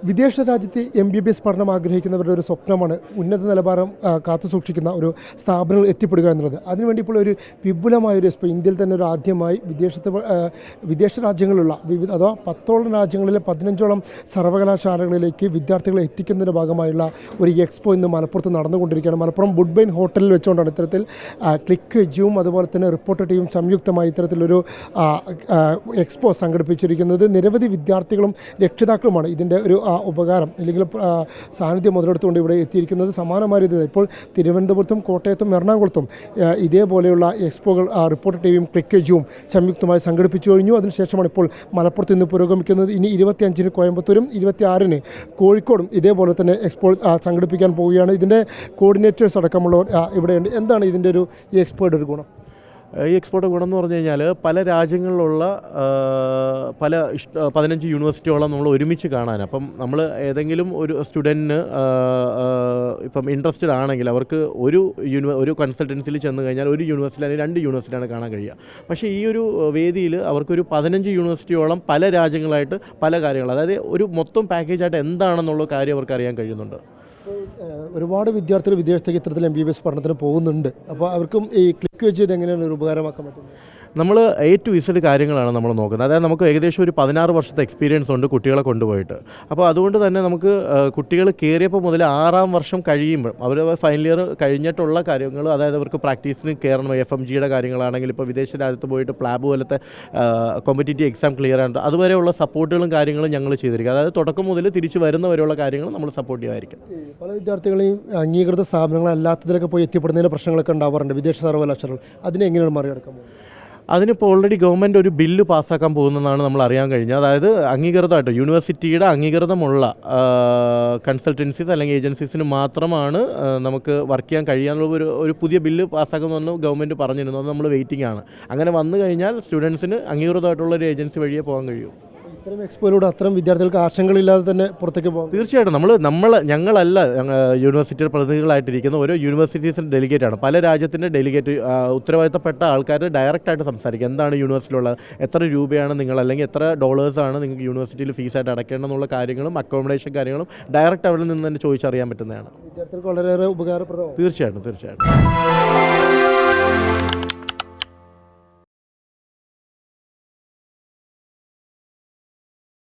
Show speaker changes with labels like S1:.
S1: വിദേശ രാജ്യത്ത് MBBS പഠനം ആഗ്രഹിക്കുന്നവരുടെ ഒരു സ്വപ്നമാണ് ഉന്നത നിലവാരം കാത്തുസൂക്ഷിക്കുന്ന ഒരു സ്ഥാപനങ്ങൾ എത്തിപ്പെടുക എന്നുള്ളത്. അതിനുവേണ്ടി ഇപ്പോൾ ഒരു വിപുലമായൊരു എക്സ്പോ ഇന്ത്യയിൽ തന്നെ ഒരു ആദ്യമായി വിദേശ രാജ്യങ്ങളിലുള്ള അഥവാ 10ഓളം രാജ്യങ്ങളിലെ 15ഓളം സർവകലാശാലകളിലേക്ക് വിദ്യാർത്ഥികളെ എത്തിക്കുന്നതിൻ്റെ ഭാഗമായുള്ള ഒരു എക്സ്പോ ഇന്ന് മലപ്പുറത്ത് നടന്നുകൊണ്ടിരിക്കുകയാണ്. മലപ്പുറം വുഡ്ബൈൻ ഹോട്ടലിൽ വെച്ചുകൊണ്ടാണ് ഇത്തരത്തിൽ ക്ലിക്ക് ജൂം അതുപോലെ തന്നെ റിപ്പോർട്ടർ ടീം സംയുക്തമായി ഇത്തരത്തിലൊരു എക്സ്പോ സംഘടിപ്പിച്ചിരിക്കുന്നത്. നിരവധി വിദ്യാർത്ഥികളും രക്ഷിതാക്കളുമാണ് ഇതിൻ്റെ ഒരു ഉപകാരം അല്ലെങ്കിൽ സാന്നിധ്യം മുതലെടുത്തുകൊണ്ട് ഇവിടെ എത്തിയിരിക്കുന്നത്. സമാനമായ രീതിയിൽ ഇപ്പോൾ തിരുവനന്തപുരത്തും കോട്ടയത്തും എറണാകുളത്തും ഇതേപോലെയുള്ള എക്സ്പോകൾ റിപ്പോർട്ടർ ടിവിയും ക്ലിക്ക് ജൂം സംയുക്തമായി സംഘടിപ്പിച്ചു കഴിഞ്ഞു. അതിനുശേഷമാണ് ഇപ്പോൾ മലപ്പുറത്ത് ഇന്ന് പുരോഗമിക്കുന്നത്. ഇനി 25-ന് കോയമ്പത്തൂരും 26-ന് കോഴിക്കോടും ഇതേപോലെ തന്നെ എക്സ്പോ സംഘടിപ്പിക്കാൻ പോവുകയാണ്. ഇതിൻ്റെ കോർഡിനേറ്റേഴ്സ് അടക്കമുള്ളവർ ഇവിടെയുണ്ട്. എന്താണ് ഇതിൻ്റെ ഈ എക്സ്പോയുടെ ഒരു ഗുണം?
S2: ഈ എക്സ്പോയുടെ ഗുണം എന്ന് പറഞ്ഞു കഴിഞ്ഞാൽ പല രാജ്യങ്ങളിലുള്ള 15 യൂണിവേഴ്സിറ്റിയോളം നമ്മൾ ഒരുമിച്ച് കാണാൻ. അപ്പം നമ്മൾ ഏതെങ്കിലും ഒരു സ്റ്റുഡൻറ്റിന് ഇപ്പം ഇൻട്രസ്റ്റഡ് ആണെങ്കിൽ അവർക്ക് ഒരു കൺസൾട്ടൻസിയിൽ ചെന്ന് കഴിഞ്ഞാൽ ഒരു യൂണിവേഴ്സിറ്റി അല്ലെങ്കിൽ 2 യൂണിവേഴ്സിറ്റിയാണ് കാണാൻ കഴിയുക. പക്ഷേ ഈ ഒരു വേദിയിൽ അവർക്കൊരു 15 യൂണിവേഴ്സിറ്റിയോളം പല രാജ്യങ്ങളായിട്ട് പല കാര്യങ്ങൾ, അതായത് ഒരു മൊത്തം പാക്കേജായിട്ട് എന്താണെന്നുള്ള കാര്യം അവർക്ക് അറിയാൻ കഴിയുന്നുണ്ട്.
S1: ഒരുപാട് വിദ്യാർത്ഥികൾ വിദേശത്തേക്ക് ഇത്തരത്തിൽ MBBS പഠനത്തിന് പോകുന്നുണ്ട്. അപ്പോൾ അവർക്കും ഈ ക്ലിക്ക് വെച്ച് ഇത് എങ്ങനെയാണ് ഒരു ഉപകാരമാക്കാൻ പറ്റുന്നത്?
S2: നമ്മൾ A to Z കാര്യങ്ങളാണ് നമ്മൾ നോക്കുന്നത്. അതായത് നമുക്ക് ഏകദേശം ഒരു 16 വർഷത്തെ എക്സ്പീരിയൻസ് ഉണ്ട് കുട്ടികളെ കൊണ്ടുപോയിട്ട്. അപ്പോൾ അതുകൊണ്ട് തന്നെ നമുക്ക് കുട്ടികൾ കയറിയപ്പോൾ മുതൽ 6ാം വർഷം കഴിയുമ്പോൾ അവർ ഫൈനൽ ഇയർ കഴിഞ്ഞിട്ടുള്ള കാര്യങ്ങൾ, അതായത് അവർക്ക് പ്രാക്ടീസിന് കയറണം, FMGയുടെ കാര്യങ്ങളാണെങ്കിൽ ഇപ്പോൾ വിദേശ രാജ്യത്ത് പോയിട്ട് പ്ലാബ് പോലത്തെ കോമ്പറ്റേറ്റീവ് എക്സാം ക്ലിയർ ആണ്, അതുവരെയുള്ള സപ്പോർട്ടുകളും കാര്യങ്ങളും ഞങ്ങൾ ചെയ്തിരിക്കുക. അതായത് തുടക്കം മുതൽ തിരിച്ച് വരുന്നവരെയുള്ള കാര്യങ്ങൾ നമ്മൾ സപ്പോർട്ട് ചെയ്യുമായിരിക്കും.
S1: പല വിദ്യാർത്ഥികളെയും അംഗീകൃത സ്ഥാപനങ്ങളല്ലാത്തതിലൊക്കെ പോയി എത്തിപ്പെടുന്നതിൻ്റെ പ്രശ്നങ്ങളൊക്കെ ഉണ്ടാവാറുണ്ട് വിദേശ സർവകലാശാലകൾ. അതിനെ എങ്ങനെയാണ് മറികടക്കാൻ പോകുന്നത്?
S2: അതിനിപ്പോൾ ഓൾറെഡി ഗവൺമെൻറ് ഒരു ബില്ല് പാസ്സാക്കാൻ പോകുന്നതാണ് നമ്മൾ അറിയാൻ കഴിഞ്ഞത്. അതായത് അംഗീകൃതമായിട്ട് യൂണിവേഴ്സിറ്റിയുടെ അംഗീകൃതമുള്ള കൺസൾട്ടൻസീസ് അല്ലെങ്കിൽ ഏജൻസീസിന് മാത്രമാണ് നമുക്ക് വർക്ക് ചെയ്യാൻ കഴിയാനുള്ള ഒരു പുതിയ ബില്ല് പാസ്സാക്കുമെന്ന് ഗവൺമെൻറ് പറഞ്ഞിരുന്നു. അത് നമ്മൾ വെയിറ്റിംഗ് ആണ്. അങ്ങനെ വന്നു കഴിഞ്ഞാൽ സ്റ്റുഡൻസിന് അംഗീകൃതമായിട്ടുള്ള ഒരു ഏജൻസി വഴിയേ പോകാൻ കഴിയും.
S1: ഇത്തരം എക്സ്പോയിലൂടെ അത്തരം വിദ്യാർത്ഥികൾക്ക് ആശങ്കകളില്ലാതെ തന്നെ പുറത്തേക്ക് പോകാം.
S2: തീർച്ചയായിട്ടും ഞങ്ങളല്ല യൂണിവേഴ്സിറ്റിയുടെ പ്രതിനിധികളായിട്ടിരിക്കുന്ന ഓരോ യൂണിവേഴ്സിറ്റീസിൻ്റെ ഡെലിഗേറ്റാണ്. പല രാജ്യത്തിൻ്റെ ഡെലിഗേറ്റ് ഉത്തരവാദിത്തപ്പെട്ട ആൾക്കാർ ഡയറക്റ്റായിട്ട് സംസാരിക്കുക. എന്താണ് യൂണിവേഴ്സിറ്റിയിലുള്ളത്, എത്ര രൂപയാണ് നിങ്ങൾ അല്ലെങ്കിൽ എത്ര ഡോളേഴ്സാണ് നിങ്ങൾക്ക് യൂണിവേഴ്സിറ്റിയിൽ ഫീസായിട്ട് അടയ്ക്കേണ്ടതെന്നുള്ള കാര്യങ്ങളും അക്കോമഡേഷൻ കാര്യങ്ങളും ഡയറക്റ്റ് അവിടെ നിന്ന് തന്നെ ചോദിച്ചറിയാൻ പറ്റുന്നതാണ്.
S1: വിദ്യാർത്ഥികൾക്ക് വളരെയേറെ ഉപകാരപ്രദമാണ്.
S2: തീർച്ചയായിട്ടും.